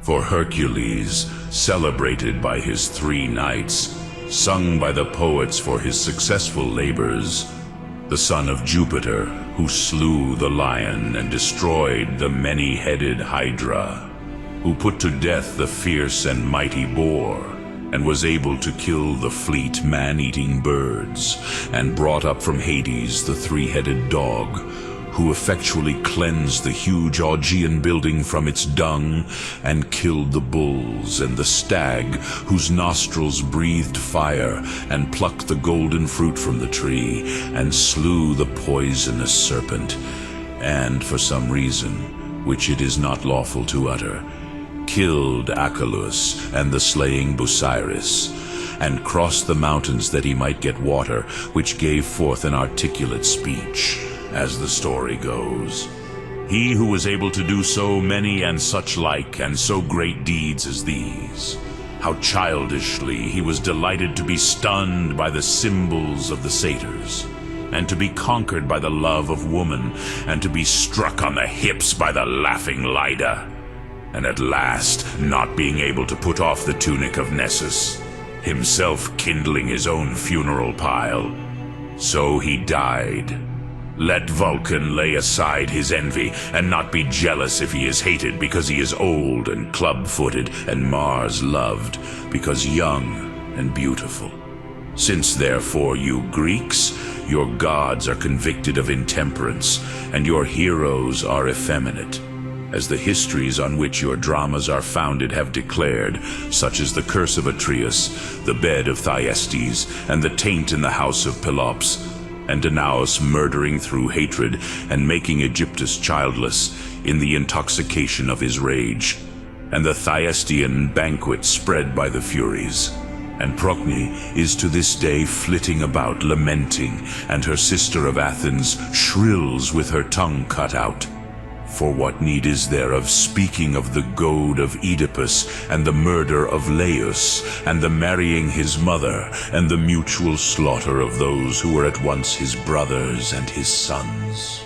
For Hercules, celebrated by his 3 knights, sung by the poets for his successful labors, the son of Jupiter, who slew the lion and destroyed the many-headed Hydra, who put to death the fierce and mighty boar, and was able to kill the fleet man-eating birds, and brought up from Hades the 3-headed dog, who effectually cleansed the huge Augean building from its dung, and killed the bulls and the stag, whose nostrils breathed fire, and plucked the golden fruit from the tree, and slew the poisonous serpent, and for some reason, which it is not lawful to utter, killed Achelous and the slaying Busiris, and crossed the mountains that he might get water, which gave forth an articulate speech, as the story goes. He who was able to do so many and such like and so great deeds as these, how childishly he was delighted to be stunned by the symbols of the satyrs, and to be conquered by the love of woman, and to be struck on the hips by the laughing Lyda, and at last not being able to put off the tunic of Nessus, himself kindling his own funeral pile. So he died. Let Vulcan lay aside his envy, and not be jealous if he is hated because he is old and club-footed, and Mars loved because young and beautiful. Since therefore, you Greeks, your gods are convicted of intemperance, and your heroes are effeminate, as the histories on which your dramas are founded have declared, such as the curse of Atreus, the bed of Thyestes, and the taint in the house of Pelops, and Danaus murdering through hatred and making Aegyptus childless in the intoxication of his rage, and the Thyestean banquet spread by the Furies. And Procne is to this day flitting about lamenting, and her sister of Athens shrills with her tongue cut out. For what need is there of speaking of the goad of Oedipus, and the murder of Laius, and the marrying his mother, and the mutual slaughter of those who were at once his brothers and his sons?